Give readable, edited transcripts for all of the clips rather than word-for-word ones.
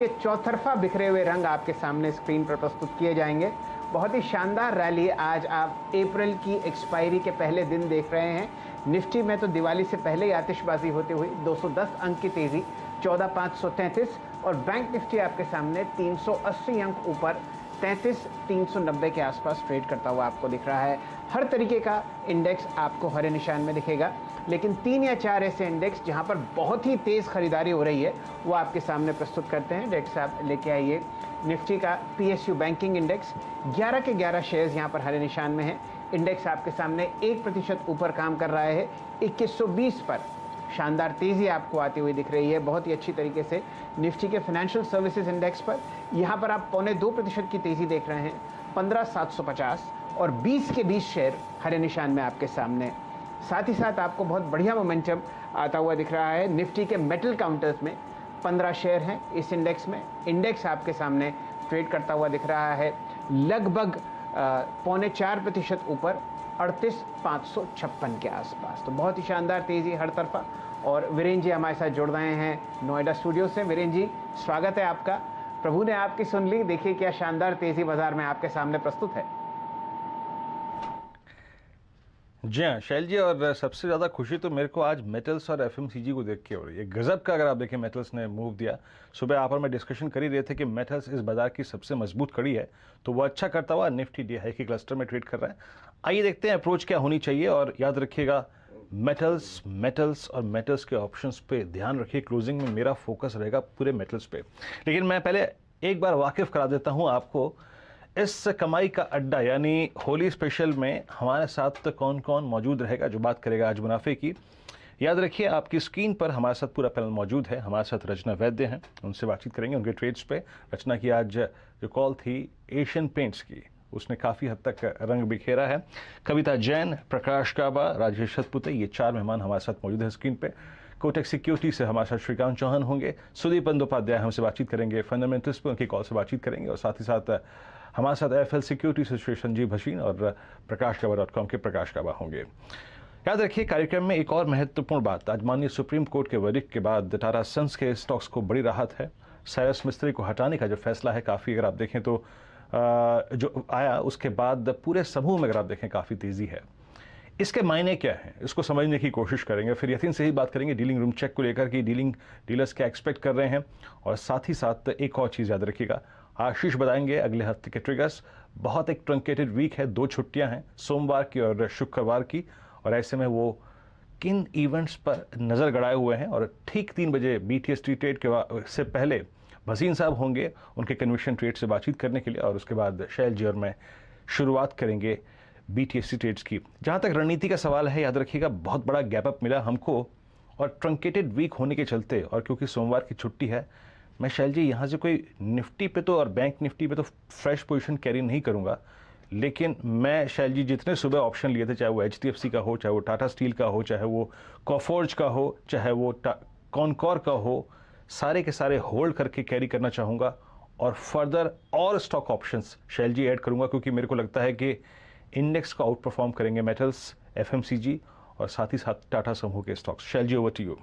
ये चौतरफा बिखरे हुए रंग आपके सामने स्क्रीन पर प्रस्तुत किए जाएंगे। बहुत ही शानदार रैली आज आप अप्रैल की एक्सपायरी के पहले दिन देख रहे हैं। निफ्टी में तो दिवाली से पहले ही आतिशबाजी होते हुए 210 अंक की तेजी 14,533 और बैंक निफ्टी आपके सामने 380 अंक ऊपर 33,390 के आसपास ट्रेड करता हुआ आपको दिख रहा है। हर तरीके का इंडेक्स आपको हरे निशान में दिखेगा, लेकिन 3 या 4 ऐसे इंडेक्स जहां पर बहुत ही तेज खरीदारी हो रही है वो आपके सामने प्रस्तुत करते हैं। डायरेक्टर साहब लेके आइए। निफ्टी का पीएसयू बैंकिंग इंडेक्स 11 के 11 शेयर्स यहां पर हरे निशान में है। इंडेक्स आपके सामने 1% ऊपर काम कर रहा है। 2120 पर शानदार तेजी आपको आती हुई दिख रही है बहुत ही अच्छी तरीके से। निफ्टी के फाइनेंशियल सर्विसेज इंडेक्स पर यहां पर आप 0.25% की तेजी देख रहे हैं। 15,750 और 20 के 20 शेयर हरे निशान में आपके सामने। साथ ही साथ आपको बहुत बढ़िया मोमेंटम आता हुआ दिख रहा है। निफ्टी के मेटल काउंटर्स में 15 शेयर हैं इस इंडेक्स में। इंडेक्स आपके सामने ट्रेड करता हुआ दिख रहा है लगभग 0.25% ऊपर 38,556 के आसपास। तो बहुत ही शानदार तेजी हर तरफा। और वीरेंद्र जी हमारे साथ जुड़ रहे हैं नोएडा स्टूडियो से। वीरेंद्र जी स्वागत है आपका। प्रभु ने आपकी सुन ली, देखिए क्या शानदार तेजी बाजार में आपके सामने प्रस्तुत है। जी हाँ शैल जी, और सबसे ज़्यादा खुशी तो मेरे को आज मेटल्स और एफएमसीजी को देख के हो रही है। गजब का अगर आप देखें मेटल्स ने मूव दिया। सुबह आप और मैं डिस्कशन कर ही रहे थे कि मेटल्स इस बाजार की सबसे मजबूत कड़ी है, तो वो अच्छा करता हुआ निफ्टी डी हाई के क्लस्टर में ट्रेड कर रहा है। आइए देखते हैं अप्रोच क्या होनी चाहिए। और याद रखिएगा मेटल्स मेटल्स और मेटल्स के ऑप्शंस पे ध्यान रखिए। क्लोजिंग में मेरा फोकस रहेगा पूरे मेटल्स पे। लेकिन मैं पहले एक बार वाकिफ करा देता हूँ आपको इस कमाई का अड्डा यानी होली स्पेशल में हमारे साथ कौन कौन मौजूद रहेगा जो बात करेगा आज मुनाफे की। याद रखिए आपकी स्क्रीन पर हमारे साथ पूरा पैनल मौजूद है। हमारे साथ रचना वैद्य हैं, उनसे बातचीत करेंगे उनके ट्रेड्स पे। रचना की आज जो कॉल थी एशियन पेंट्स की, उसने काफ़ी हद तक रंग बिखेरा है। कविता जैन, प्रकाश काबा, राजेश सतपुते, ये 4 मेहमान हमारे साथ मौजूद हैं स्क्रीन पे। कोटक सिक्योरिटी से हमारे साथ श्रीकांत चौहान होंगे। सुदीप बंदोपाध्याय हमसे बातचीत करेंगे फंडामेंटल्स पर, उनकी कॉल से बातचीत करेंगे। और साथ ही साथ हमारे साथ एफएल सिक्योरिटी से श्री संजीव भसीन और प्रकाशकाबा.com के प्रकाश काबा होंगे। याद रखिए कार्यक्रम में एक और महत्वपूर्ण बात, आज माननीय सुप्रीम कोर्ट के वर्डिक्ट के बाद टाटा सन्स के स्टॉक्स को बड़ी राहत है। साइरस मिस्त्री को हटाने का जो फैसला है, काफ़ी अगर आप देखें तो जो आया उसके बाद पूरे समूह में अगर आप देखें काफ़ी तेज़ी है। इसके मायने क्या हैं, इसको समझने की कोशिश करेंगे। फिर यतीन से ही बात करेंगे डीलिंग रूम चेक को लेकर कि डीलर्स क्या एक्सपेक्ट कर रहे हैं। और साथ ही साथ एक और चीज़ याद रखिएगा, आशीष बताएंगे अगले हफ्ते के ट्रिगर्स। बहुत एक ट्रंकेटेड वीक है, 2 छुट्टियां हैं, सोमवार की और शुक्रवार की, और ऐसे में वो किन इवेंट्स पर नज़र गड़ाए हुए हैं। और ठीक 3 बजे BTS ट्रेड के से पहले भसीन साहब होंगे उनके कन्विक्शन ट्रेड से बातचीत करने के लिए। और उसके बाद शैल जी और मैं शुरुआत करेंगे BTS ट्रेड्स की। जहाँ तक रणनीति का सवाल है, याद रखिएगा बहुत बड़ा गैप अप मिला हमको, और ट्रंकेटेड वीक होने के चलते और क्योंकि सोमवार की छुट्टी है, मैं शैल जी यहाँ से कोई निफ्टी पे तो और बैंक निफ्टी पे तो फ्रेश पोजीशन कैरी नहीं करूँगा। लेकिन मैं शैल जी जितने सुबह ऑप्शन लिए थे, चाहे वो HDFC का हो, चाहे वो टाटा स्टील का हो, चाहे वो कॉफोर्ज का हो, चाहे वो कॉनकॉर का हो, सारे के सारे होल्ड करके कैरी करना चाहूँगा। और फर्दर और stock options Shail ji add करूँगा, क्योंकि मेरे को लगता है कि इंडेक्स को आउट परफॉर्म करेंगे मेटल्स, FMCG और साथ ही साथ टाटा समूह के stocks. Shail ji over to you.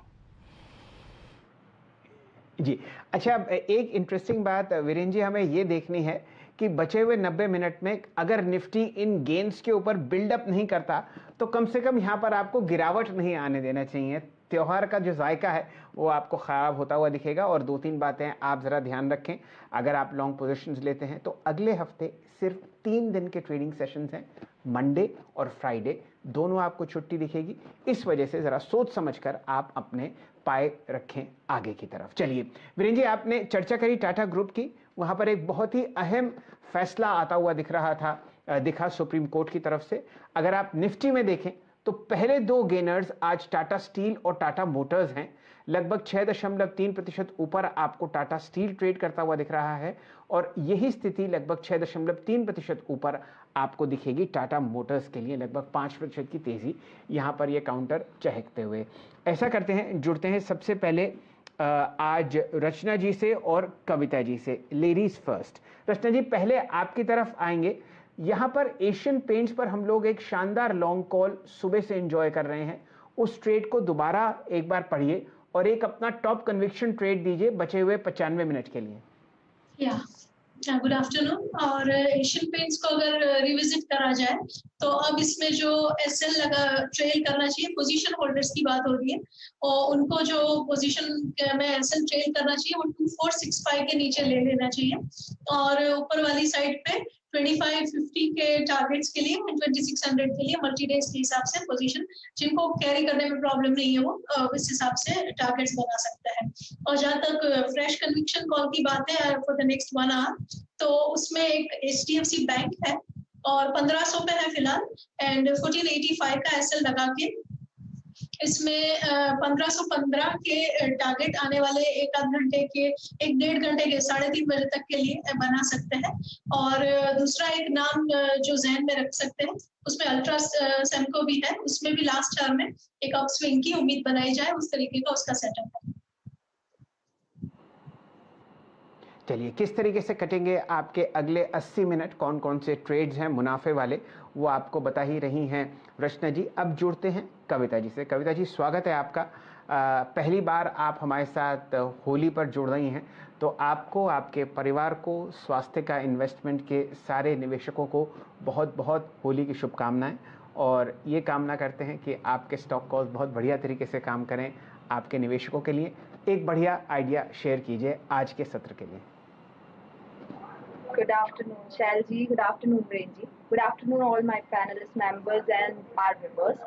जी अच्छा, एक इंटरेस्टिंग बात वीरेंद्र जी हमें ये देखनी है कि बचे हुए 90 मिनट में अगर निफ्टी इन गेन्स के ऊपर बिल्डअप नहीं करता तो कम से कम यहाँ पर आपको गिरावट नहीं आने देना चाहिए। त्योहार का जो जायका है वो आपको ख़राब होता हुआ दिखेगा। और 2-3 बातें आप ज़रा ध्यान रखें, अगर आप लॉन्ग पोजीशंस लेते हैं तो अगले हफ्ते सिर्फ 3 दिन के ट्रेडिंग सेशंस हैं, मंडे और फ्राइडे, दोनों आपको छुट्टी दिखेगी। इस वजह से ज़रा सोच समझकर आप अपने पाए रखें आगे की तरफ। चलिए वीरेंद्र जी, आपने चर्चा करी टाटा ग्रुप की, वहां पर एक बहुत ही अहम फैसला आता हुआ दिखा सुप्रीम कोर्ट की तरफ से। अगर आप निफ्टी में देखें तो पहले 2 गेनर्स आज टाटा स्टील और टाटा मोटर्स हैं। लगभग 6.3% ऊपर आपको टाटा स्टील ट्रेड करता हुआ दिख रहा है, और यही स्थिति लगभग 6.3% ऊपर आपको दिखेगी टाटा मोटर्स के लिए। लगभग 5% की तेजी यहां पर यह काउंटर चहकते हुए। ऐसा करते हैं, जुड़ते हैं सबसे पहले आज रचना जी से और कविता जी से। Ladies first. रचना जी पहले आपकी तरफ आएंगे। यहां पर एशियन पेंट्स पर हम लोग एक शानदार लॉन्ग कॉल सुबह से एंजॉय कर रहे हैं, उस ट्रेड को दोबारा एक बार पढ़िए और एक अपना टॉप कन्विक्शन ट्रेड दीजिए बचे हुए 95 मिनट के लिए। Good afternoon. और एशियन पेंट्स को अगर रिविजिट करा जाए तो अब इसमें जो एसएल लगा ट्रेल करना चाहिए, पोजीशन होल्डर्स की बात हो रही है, और उनको जो पोजीशन में एसएल ट्रेल करना चाहिए वो 2465 के नीचे ले लेना चाहिए। और ऊपर वाली साइड पे 2550 के टारगेट्स के लिए, 2600 के लिए मल्टी डेज के हिसाब से पोजीशन, जिनको कैरी करने में प्रॉब्लम नहीं है वो इस हिसाब से टारगेट्स बना सकता है। और जहां तक फ्रेश कन्विक्शन कॉल की बात है फॉर द नेक्स्ट 1 आवर, तो उसमें एक HDFC बैंक है और 1500 पे है फिलहाल, एंड 1485 का एसएल लगा के इसमें 1515 के टारगेट आने वाले एक आध घंटे के, 1-1.5 घंटे के, 3:30 बजे तक के लिए बना सकते हैं। और दूसरा एक नाम जो जहन में रख सकते हैं, उसमें अल्ट्रा सेमको भी है, उसमें भी लास्ट आवर में एक अपस्विंग की उम्मीद बनाई जाए, उस तरीके का उसका सेटअप है। चलिए, किस तरीके से कटेंगे आपके अगले 80 मिनट, कौन कौन से ट्रेड्स हैं मुनाफे वाले, वो आपको बता ही रही हैं रचना जी। अब जुड़ते हैं कविता जी से। कविता जी, स्वागत है आपका। पहली बार आप हमारे साथ होली पर जुड़ रही हैं, तो आपको, आपके परिवार को, स्वास्थ्य का, इन्वेस्टमेंट के सारे निवेशकों को बहुत बहुत होली की शुभकामनाएं, और ये कामना करते हैं कि आपके स्टॉक कॉल्स बहुत बढ़िया तरीके से काम करें आपके निवेशकों के लिए। एक बढ़िया आइडिया शेयर कीजिए आज के सत्र के लिए। Good afternoon, Shalji. Good afternoon, Renji. Good afternoon, all my panelist members and our viewers.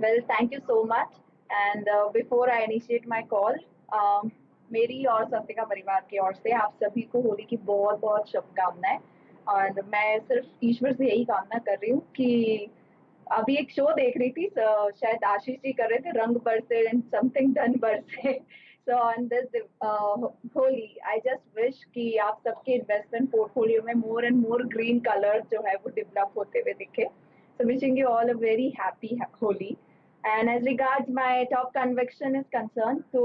Well, thank you so much. And before I initiate my call, मेरी और सस्तिका परिवार की ओर से आप सभी को होली की बहुत बहुत शुभकामनाएं। और मैं सिर्फ ईश्वर से यही कामना कर रही हूँ कि अभी एक शो देख रही थी, शायद आशीष जी कर रहे थे, रंग बरसे एंड समथिंग डन बरसे। So on this Holi, I just wish कि आप सबके इन्वेस्टमेंट पोर्टफोलियो में more and more green colors जो है वो डेवलप होते हुए दिखे। So wishing you all a very happy Holi. And as regards my top conviction is concerned, तो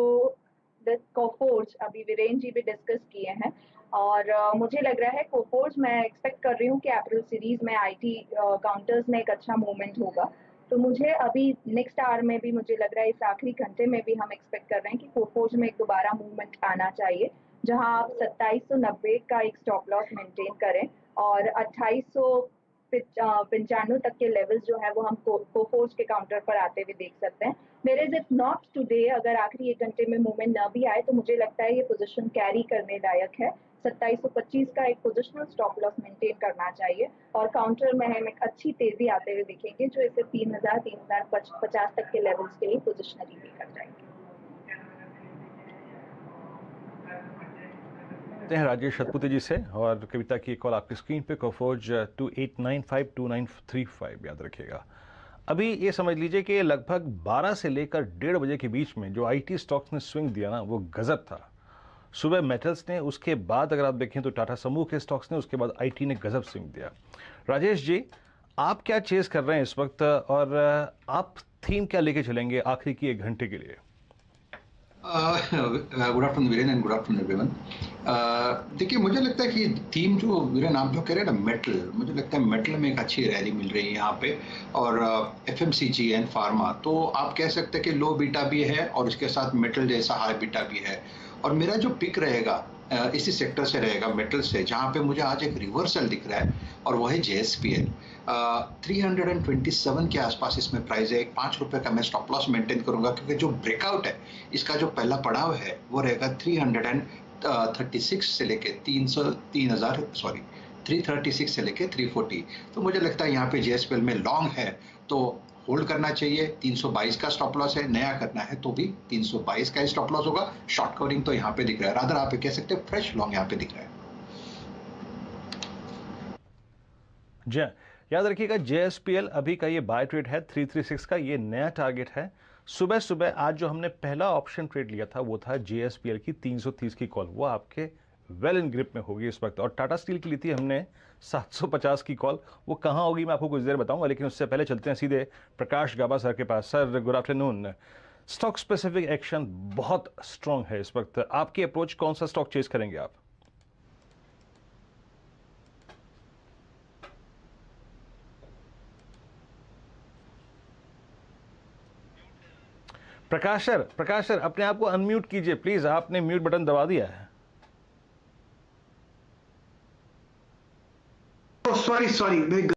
the Coforge अभी वीरेन जी भी डिस्कस किए हैं, और मुझे लग रहा है कोफोर्ज, मैं एक्सपेक्ट कर रही हूँ कि अप्रैल सीरीज में IT काउंटर्स में एक अच्छा मूवमेंट होगा। तो मुझे अभी नेक्स्ट आवर में भी मुझे लग रहा है, इस आखिरी घंटे में भी हम एक्सपेक्ट कर रहे हैं कि कोफोर्ज में एक दोबारा मूवमेंट आना चाहिए, जहां आप 2790 का एक स्टॉप लॉस मेंटेन करें और 2895 तक के लेवल्स जो है वो हम कोफोर्ज के काउंटर पर आते हुए देख सकते हैं। वेयर इफ नॉट टुडे, अगर आखिरी एक घंटे में मूवमेंट न भी आए तो मुझे लगता है ये पोजीशन कैरी करने लायक है। 2725 का एक पोजिशनल स्टॉप लॉस मेंटेन करना चाहिए, और काउंटर में हम एक अच्छी तेजी आते हुए देखेंगे जो इसे 3000-3050 तक के लेवल्स के लिए पोजिशनली लेकर जाएंगे। हैं राजेश शतपुते जी से, और कविता की कॉल आपकी स्क्रीन पे, कोफोर्ज 2895-2935 याद रखिएगा। अभी ये समझ लीजिए कि लगभग 12 से लेकर 1:30 बजे के बीच में जो IT स्टॉक्स ने स्विंग दिया ना, वो गजब था। सुबह मेटल्स ने, उसके बाद अगर आप देखें तो टाटा समूह के स्टॉक्स ने, उसके बाद IT ने गजब स्विंग दिया। राजेश जी, आप क्या चेस कर रहे हैं इस वक्त, और आप थीम क्या लेके चलेंगे आखिरी की 1 घंटे के लिए? Good afternoon Viren and good afternoon everyone. देखिए, मुझे लगता है कि थीम जो वीरेन आप जो कह रहे हैं ना, मेटल, मुझे लगता है मेटल में एक अच्छी रैली मिल रही है यहाँ पे, और FMCG एंड फार्मा, तो आप कह सकते हैं कि लो बीटा भी है और इसके साथ मेटल जैसा हाई बीटा भी है। और मेरा जो पिक रहेगा इसी सेक्टर से रहेगा, मेटल से, जहाँ पे मुझे आज एक रिवर्सल दिख रहा है, और वो है JSPL। 327 के आसपास इसमें प्राइस है। एक ₹5 का मैं स्टॉप लॉस मेंटेन करूंगा, क्योंकि जो ब्रेकआउट है इसका जो पहला पड़ाव है वो रहेगा 336 से लेके 336 से लेके 340। तो मुझे लगता है यहाँ पे JSPL में लॉन्ग है तो होल्ड करना चाहिए। 322 का स्टॉप लॉस है, नया करना है तो भी 322 का स्टॉप लॉस होगा। शॉर्ट कवरिंग तो यहाँ पे दिख रहा है, रादर आप कह सकते हैं फ्रेश लॉन्ग यहाँ पे दिख रहा है। जी, याद रखिएगा JSPL अभी का ये बाय ट्रेड है 336 का, ये नया टारगेट है। सुबह सुबह आज जो हमने पहला ऑप्शन ट्रेड लिया था वो था JSPL की 330 की कॉल, वो आपके वेल इन ग्रिप में होगी इस वक्त। और टाटा स्टील की ली थी हमने 750 की कॉल, वो कहाँ होगी मैं आपको कुछ देर बताऊंगा, लेकिन उससे पहले चलते हैं सीधे प्रकाश गाबा सर के पास। Sir, good afternoon. Stock specific action बहुत स्ट्रांग है इस वक्त, आपकी अप्रोच, कौन सा स्टॉक चेस करेंगे आप? प्रकाश सर अपने आप को अनम्यूट कीजिए प्लीज, आपने म्यूट बटन दबा दिया है। सॉरी